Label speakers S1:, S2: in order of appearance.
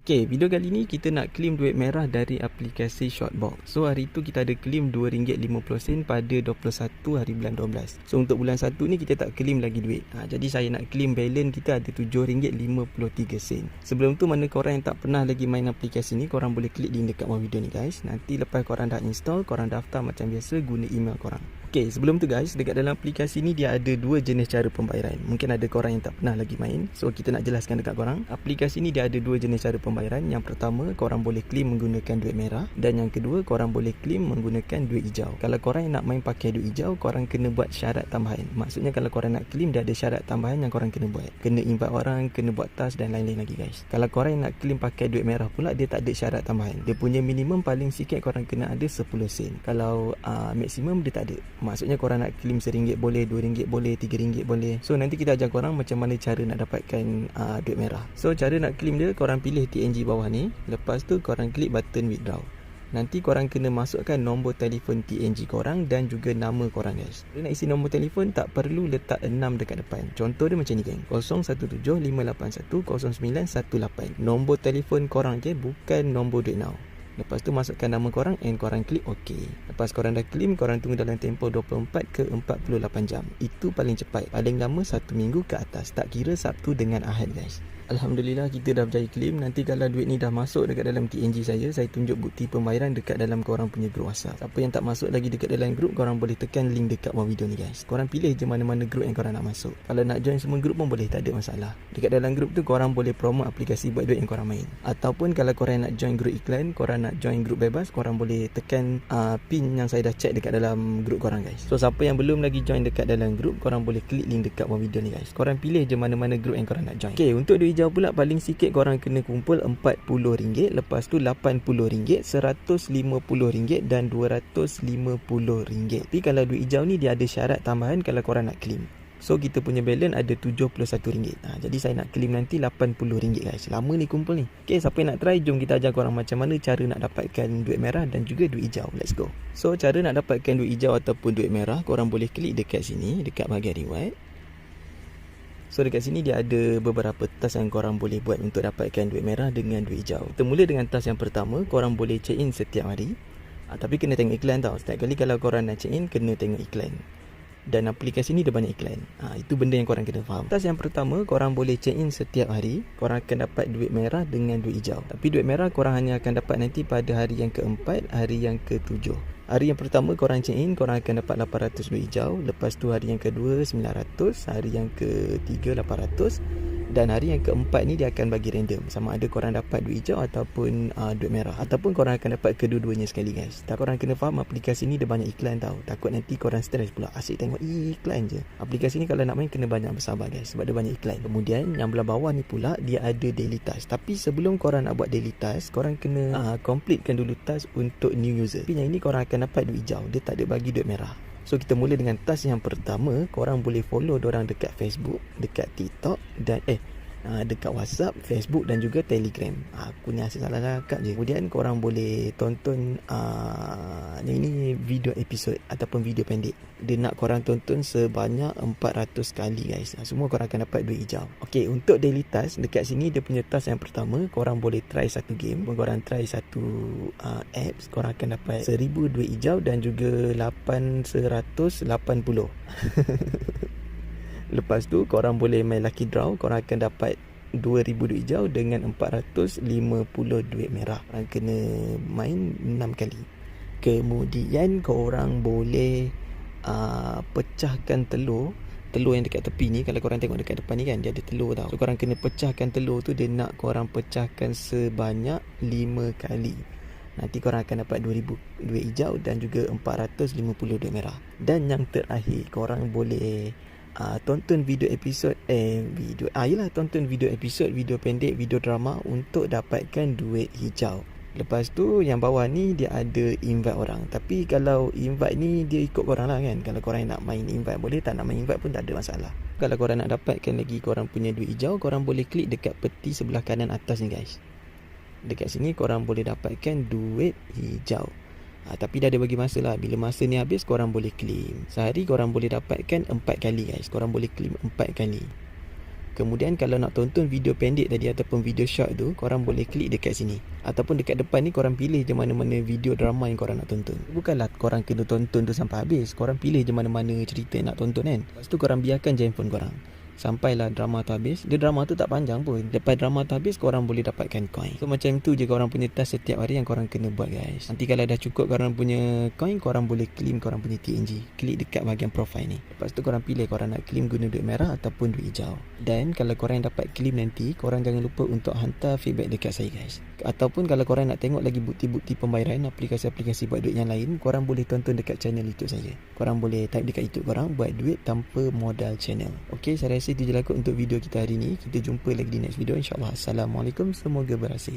S1: Okay, video kali ni kita nak claim duit merah dari aplikasi Shortbox. So hari tu kita ada claim RM2.50 pada 21 hari bulan 12. So untuk bulan 1 ni kita tak claim lagi duit. Jadi saya nak claim balance kita ada RM7.53. Sebelum tu mana korang yang tak pernah lagi main aplikasi ni, korang boleh klik link dekat bawah video ni guys. Nanti lepas korang dah install, korang daftar macam biasa guna email korang. Okay, sebelum tu guys, dekat dalam aplikasi ni dia ada dua jenis cara pembayaran. Mungkin ada korang yang tak pernah lagi main, so kita nak jelaskan dekat korang. Aplikasi ni dia ada dua jenis cara pembayaran. Yang pertama, korang boleh claim menggunakan duit merah. Dan yang kedua, korang boleh claim menggunakan duit hijau. Kalau korang yang nak main pakai duit hijau, korang kena buat syarat tambahan. Maksudnya kalau korang nak claim, dia ada syarat tambahan yang korang kena buat. Kena invite orang, kena buat task dan lain-lain lagi guys. Kalau korang yang nak claim pakai duit merah pula, dia tak ada syarat tambahan. Dia punya minimum paling sikit korang kena ada 10 sen. Kalau maksimum dia tak ada. Maksudnya korang nak claim RM1 boleh, RM2 boleh, RM3 boleh. So nanti kita ajar korang macam mana cara nak dapatkan duit merah. So cara nak claim dia, korang pilih TNG bawah ni. Lepas tu korang klik button withdraw. Nanti korang kena masukkan nombor telefon TNG korang dan juga nama korang guys. Kalau nak isi nombor telefon tak perlu letak 6 dekat depan. Contoh dia macam ni geng, 0175810918. Nombor telefon korang je, bukan nombor duit now. Lepas tu masukkan nama korang and korang klik OK. Lepas korang dah claim, korang tunggu dalam tempoh 24 ke 48 jam. Itu paling cepat. Paling lama 1 minggu ke atas. Tak kira Sabtu dengan Ahad guys. Alhamdulillah kita dah berjaya claim. Nanti kalau duit ni dah masuk dekat dalam TNG saya tunjuk bukti pembayaran dekat dalam korang punya grup WhatsApp. Siapa yang tak masuk lagi dekat dalam grup, korang boleh tekan link dekat bawah video ni guys. Korang pilih je mana-mana grup yang korang nak masuk. Kalau nak join semua grup pun boleh, tak ada masalah. Dekat dalam grup tu korang boleh promote aplikasi buat duit yang korang main. Ataupun kalau korang nak join grup iklan, korang nak join grup bebas, korang boleh tekan pin yang saya dah check dekat dalam grup korang guys. So siapa yang belum lagi join dekat dalam grup, korang boleh klik link dekat bawah video ni guys. Korang pilih je mana-mana grup yang korang nak join. Okay, untuk duit hijau pula paling sikit korang kena kumpul RM40, lepas tu RM80, RM150 dan RM250. Tapi kalau duit hijau ni dia ada syarat tambahan kalau korang nak claim. So kita punya balance ada RM71. Jadi saya nak claim nanti RM80 guys. Lama ni kumpul ni. Okay, siapa yang nak try, jom kita ajar korang macam mana cara nak dapatkan duit merah dan juga duit hijau. Let's go. So cara nak dapatkan duit hijau ataupun duit merah, korang boleh klik dekat sini, dekat bahagian reward. So dekat sini dia ada beberapa task yang korang boleh buat untuk dapatkan duit merah dengan duit hijau. Kita mula dengan task yang pertama, korang boleh check in setiap hari. Tapi kena tengok iklan tau. Setiap kali kalau korang nak check in, kena tengok iklan. Dan aplikasi ni dia banyak iklan. Itu benda yang korang kena faham. Task yang pertama, korang boleh check in setiap hari. Korang akan dapat duit merah dengan duit hijau. Tapi duit merah korang hanya akan dapat nanti pada hari yang keempat, hari yang ketujuh. Hari yang pertama korang check in, korang akan dapat 800 duit hijau. Lepas tu hari yang kedua 900, hari yang ketiga 800. Dan hari yang keempat ni dia akan bagi random, sama ada korang dapat duit hijau ataupun duit merah. Ataupun korang akan dapat kedua-duanya sekali guys. Tak, korang kena faham aplikasi ni dia banyak iklan tau. Takut nanti korang stres pula, asyik tengok iklan je. Aplikasi ni kalau nak main kena banyak bersabar guys, sebab dia banyak iklan. Kemudian yang belah bawah ni pula dia ada daily task. Tapi sebelum korang nak buat daily task, korang kena completekan dulu task untuk new user. Tapi yang ini korang akan dapat duit hijau, dia tak ada bagi duit merah. So kita mula dengan task yang pertama. Korang boleh follow dorang dekat Facebook, dekat TikTok dan dekat WhatsApp, Facebook dan juga Telegram. Aku ni asyik salah cakap je. Kemudian korang boleh tonton ini video episod ataupun video pendek. Dia nak korang tonton sebanyak 400 kali guys. Semua korang akan dapat duit hijau. Okay, untuk daily task dekat sini dia punya task yang pertama, korang boleh try satu game, korang try satu apps, korang akan dapat 1000 duit hijau dan juga 880. Lepas tu korang boleh main lucky draw. Korang akan dapat 2000 duit hijau dengan 450 duit merah. Korang kena main 6 kali. Kemudian korang boleh pecahkan telur yang dekat tepi ni. Kalau korang tengok dekat depan ni kan, dia ada telur tau. So korang kena pecahkan telur tu. Dia nak korang pecahkan sebanyak 5 kali. Nanti korang akan dapat 2000 duit hijau dan juga 450 duit merah. Dan yang terakhir, korang boleh tonton video episod tonton video episod, video pendek, video drama untuk dapatkan duit hijau. Lepas tu yang bawah ni dia ada invite orang. Tapi kalau invite ni dia ikut korang lah kan. Kalau korang nak main invite boleh, tak nak main invite pun tak ada masalah. Kalau korang nak dapatkan lagi korang punya duit hijau, korang boleh klik dekat peti sebelah kanan atas ni guys. Dekat sini korang boleh dapatkan duit hijau. Tapi dah ada bagi masa lah. Bila masa ni habis korang boleh claim. Sehari korang boleh dapatkan 4 kali guys. Korang boleh claim 4 kali. Kemudian kalau nak tonton video pendek tadi ataupun video short tu, korang boleh klik dekat sini. Ataupun dekat depan ni korang pilih je mana-mana video drama yang korang nak tonton. Bukanlah korang kena tonton tu sampai habis. Korang pilih je mana-mana cerita yang nak tonton kan. Lepas tu korang biarkan je handphone korang. Sampailah drama tu habis. Dia drama tu tak panjang pun. Lepas drama tu habis, korang boleh dapatkan coin. So macam tu je korang punya task setiap hari yang korang kena buat guys. Nanti kalau dah cukup korang punya coin, korang boleh claim korang punya TNG. Klik dekat bahagian profile ni. Lepas tu korang pilih korang nak claim guna duit merah ataupun duit hijau. Dan kalau korang dapat claim nanti, korang jangan lupa untuk hantar feedback dekat saya guys. Ataupun kalau korang nak tengok lagi bukti-bukti pembayaran aplikasi-aplikasi buat duit yang lain, korang boleh tonton dekat channel YouTube saya. Korang boleh type dekat YouTube korang, buat duit tanpa modal channel. Okay, saya rasa itu je lah kot untuk video kita hari ni. Kita jumpa lagi di next video insyaAllah. Assalamualaikum, semoga berhasil.